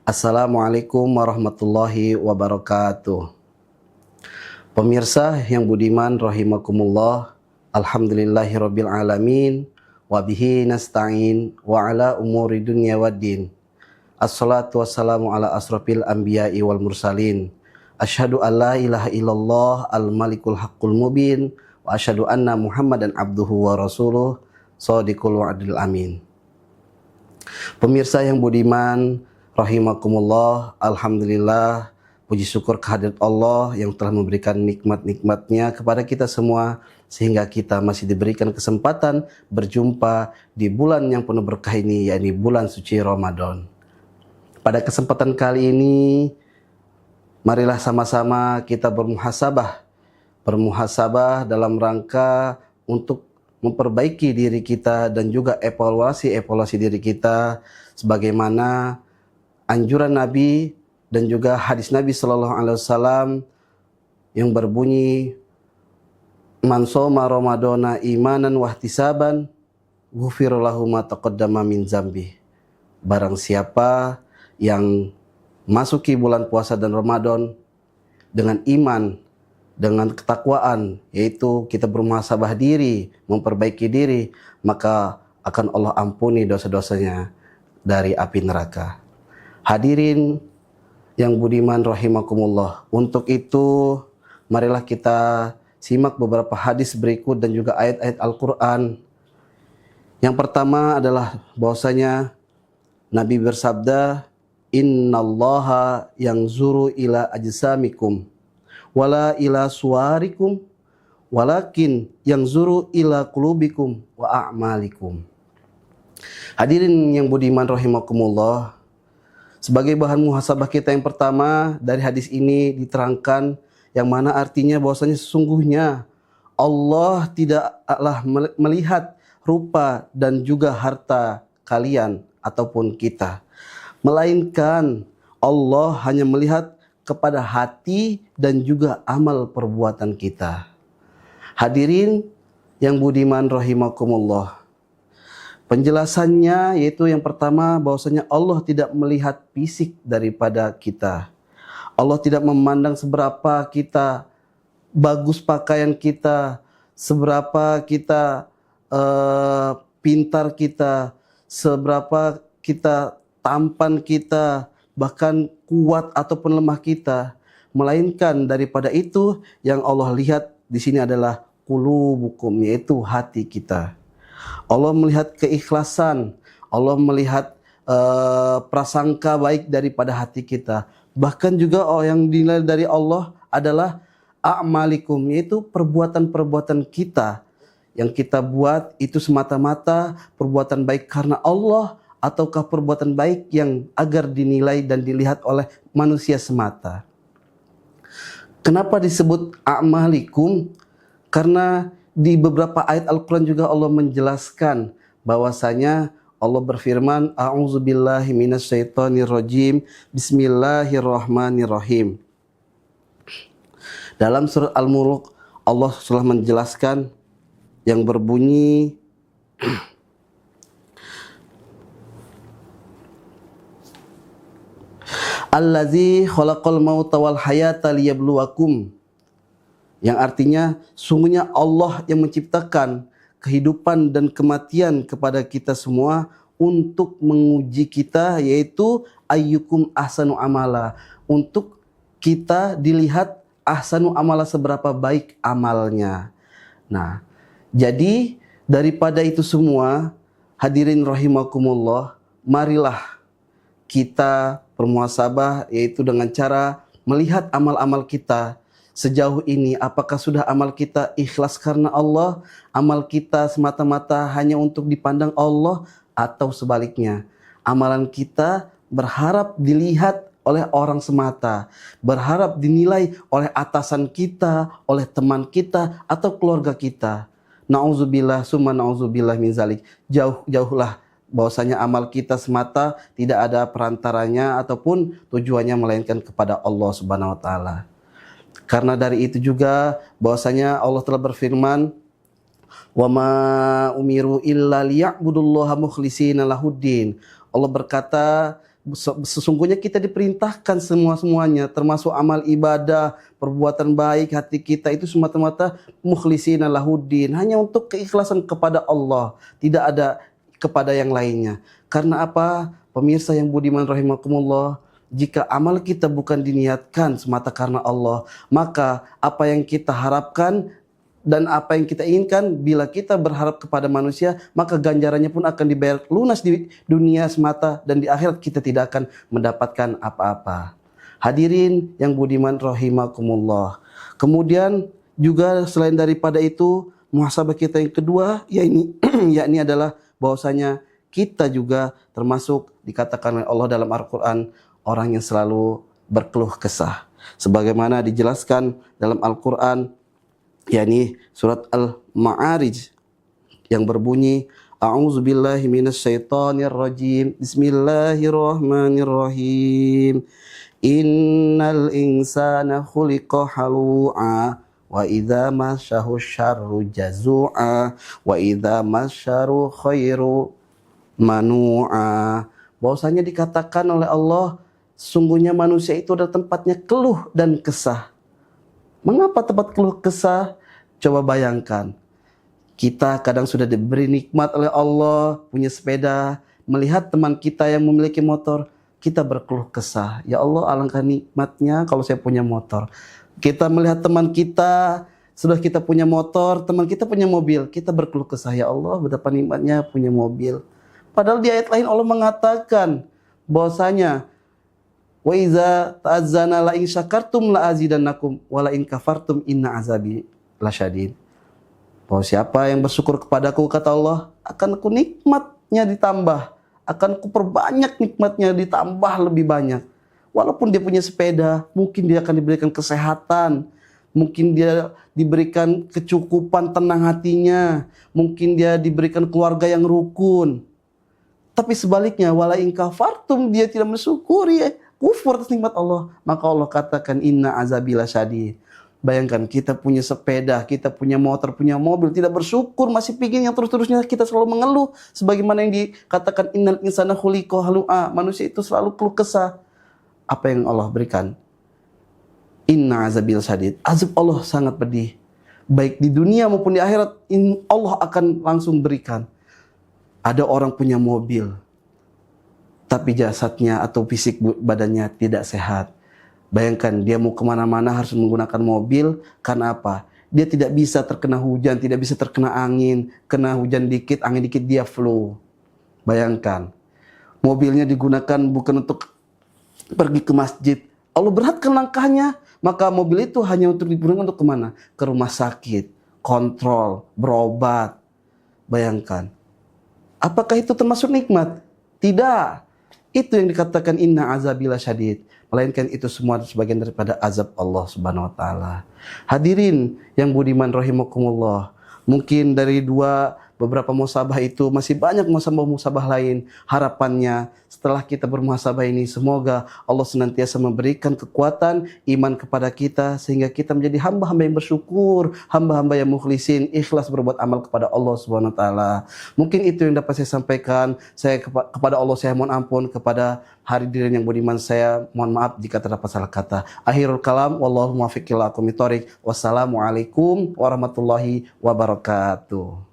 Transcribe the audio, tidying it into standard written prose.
Assalamualaikum warahmatullahi wabarakatuh. Pemirsa yang budiman rahimakumullah, alhamdulillahirabbil alamin, wabihi nasta'in wa ala umuri dunya waddin. Assalatu wassalamu ala asrafil anbiya'i wal mursalin. Asyhadu an la ilaha illallah al-malikul haqqul mubin wa asyhadu anna Muhammadan abduhu wa rasuluh shadiqul wa'dil amin. Pemirsa yang budiman rahimakumullah, alhamdulillah, puji syukur kehadirat Allah yang telah memberikan nikmat-nikmatnya kepada kita semua, sehingga kita masih diberikan kesempatan berjumpa di bulan yang penuh berkah ini, yakni bulan suci Ramadan. Pada kesempatan kali ini, marilah sama-sama kita bermuhasabah dalam rangka untuk memperbaiki diri kita dan juga evaluasi diri kita sebagaimana anjuran Nabi dan juga hadis Nabi Sallallahu Alaihi Wasallam yang berbunyi, man shoma ramadhana imanan wahtisaban ghufira lahu ma taqaddama min zambi. Barang siapa yang masuki bulan puasa dan Ramadan dengan iman, dengan ketakwaan, yaitu kita bermuhasabah diri, memperbaiki diri, maka akan Allah ampuni dosa-dosanya dari api neraka. Hadirin yang budiman rahimakumullah, untuk itu marilah kita simak beberapa hadis berikut dan juga ayat-ayat Al-Quran. Yang pertama adalah bahwasanya Nabi bersabda, innallaha yanzuru ila ajsamikum wala ila suwarikum walakin yanzuru ila qulubikum wa a'malikum. Hadirin yang budiman rahimakumullah, sebagai bahan muhasabah kita yang pertama dari hadis ini diterangkan yang mana artinya bahwasanya sesungguhnya Allah tidaklah melihat rupa dan juga harta kalian ataupun kita, melainkan Allah hanya melihat kepada hati dan juga amal perbuatan kita. Hadirin yang budiman rahimakumullah, penjelasannya yaitu yang pertama bahwasanya Allah tidak melihat fisik daripada kita. Allah tidak memandang seberapa kita bagus pakaian kita, seberapa kita pintar kita, seberapa kita tampan kita, bahkan kuat ataupun lemah kita, melainkan daripada itu yang Allah lihat di sini adalah qulubukum, yaitu hati kita. Allah melihat keikhlasan, Allah melihat prasangka baik daripada hati kita. Bahkan juga yang dinilai dari Allah adalah a'malikum, yaitu perbuatan-perbuatan kita yang kita buat itu semata-mata perbuatan baik karena Allah, ataukah perbuatan baik yang agar dinilai dan dilihat oleh manusia semata. Kenapa disebut a'malikum? Karena di beberapa ayat Al-Quran juga Allah menjelaskan bahwasanya Allah berfirman, a'udzubillahi minasyaitonirrajim, bismillahirrahmanirrahim. Dalam surat Al-Mulk Allah telah menjelaskan yang berbunyi, allazi khalaqal mauta wal hayata liyabluwakum, yang artinya sungguhnya Allah yang menciptakan kehidupan dan kematian kepada kita semua untuk menguji kita, yaitu ayyukum ahsanu amala, untuk kita dilihat ahsanu amala, seberapa baik amalnya. Nah, jadi daripada itu semua, hadirin rahimakumullah, marilah kita bermuhasabah, yaitu dengan cara melihat amal-amal kita sejauh ini. Apakah sudah amal kita ikhlas karena Allah, amal kita semata-mata hanya untuk dipandang Allah, atau sebaliknya amalan kita berharap dilihat oleh orang semata, berharap dinilai oleh atasan kita, oleh teman kita, atau keluarga kita. Na'udzubillah summa na'udzubillah min zalik. Jauhlah bahwasanya amal kita semata tidak ada perantaranya ataupun tujuannya melainkan kepada Allah Subhanahu wa taala. Karena dari itu juga bahwasanya Allah telah berfirman, wa ma umiru illa liya'budullaha mukhlishina lahuddin. Allah berkata Sesungguhnya kita diperintahkan semuanya, termasuk amal ibadah, perbuatan baik, hati kita itu semata-mata mukhlishina lahuddin, hanya untuk keikhlasan kepada Allah, tidak ada kepada yang lainnya. Karena apa? Pemirsa yang budiman rahimakumullah, jika amal kita bukan diniatkan semata karena Allah, maka apa yang kita harapkan dan apa yang kita inginkan, bila kita berharap kepada manusia, maka ganjarannya pun akan dibayar lunas di dunia semata, dan di akhirat kita tidak akan mendapatkan apa-apa. Hadirin yang budiman rahimakumullah. Kemudian juga selain daripada itu, muhasabah kita yang kedua yakni adalah bahwasanya kita juga termasuk dikatakan oleh Allah dalam Al-Qur'an orang yang selalu berkeluh kesah. Sebagaimana dijelaskan dalam Al-Qur'an, yakni surat Al-Ma'arij yang berbunyi, A'udzubillahi minasyaitonirrajim, Bismillahirrahmanirrahim, Innal insana khuliqa halu'a, wa idza massahu syarru jazu'a, wa idza massahu khairu manu'a. Bahwasanya dikatakan oleh Allah, sungguhnya manusia itu adalah tempatnya keluh dan kesah. Mengapa tempat keluh kesah? Coba bayangkan, kita kadang sudah diberi nikmat oleh Allah, punya sepeda, melihat teman kita yang memiliki motor, kita berkeluh kesah. Ya Allah, alangkah nikmatnya kalau saya punya motor. Kita melihat teman kita, sudah kita punya motor, teman kita punya mobil, kita berkeluh kesah. Ya Allah, betapa nikmatnya punya mobil. Padahal di ayat lain Allah mengatakan bahwasanya, wa iza ta'azzana la in syakartum la azidannakum wa la in kafartum inna azabi lasyadid. Bahwa siapa yang bersyukur kepadaku, kata Allah, akan ku nikmatnya ditambah, akan ku perbanyak nikmatnya ditambah lebih banyak. Walaupun dia punya sepeda, mungkin dia akan diberikan kesehatan, mungkin dia diberikan kecukupan tenang hatinya, mungkin dia diberikan keluarga yang rukun. Tapi sebaliknya, wala in kafartum, dia tidak mensyukuri, kufur atas nikmat Allah, maka Allah katakan inna azabi lasyadid. Bayangkan, kita punya sepeda, kita punya motor, punya mobil, tidak bersyukur, masih pingin yang terus-terusnya, kita selalu mengeluh. Sebagaimana yang dikatakan innal insana khuliqa halu'a, manusia itu selalu keluh kesah. Apa yang Allah berikan? Inna azabil syadid. Azab Allah sangat pedih. Baik di dunia maupun di akhirat, Allah akan langsung berikan. Ada orang punya mobil, tapi jasadnya atau fisik badannya tidak sehat. Bayangkan, dia mau kemana-mana harus menggunakan mobil. Karena apa? Dia tidak bisa terkena hujan, tidak bisa terkena angin. Kena hujan dikit, angin dikit, dia flu. Bayangkan, mobilnya digunakan bukan untuk pergi ke masjid. Allah beratkan langkahnya, maka mobil itu hanya untuk digunakan untuk kemana? Ke rumah sakit, kontrol, berobat. Bayangkan, apakah itu termasuk nikmat? Tidak. Itu yang dikatakan inna azabila syadid. Melainkan itu semua sebagian daripada azab Allah Subhanahu wa taala. Hadirin yang budiman rahimakumullah, mungkin dari beberapa muhasabah itu masih banyak muhasabah lain. Harapannya setelah kita bermuhasabah ini, semoga Allah senantiasa memberikan kekuatan iman kepada kita, sehingga kita menjadi hamba-hamba yang bersyukur, hamba-hamba yang mukhlisin, ikhlas berbuat amal kepada Allah Subhanahu wa taala. Mungkin itu yang dapat saya sampaikan. Saya kepada Allah saya mohon ampun, kepada hadirin yang budiman saya mohon maaf jika terdapat salah kata. Akhirul kalam, wallahu muwaffiq ila aqwamit thoriq. Wassalamualaikum warahmatullahi wabarakatuh.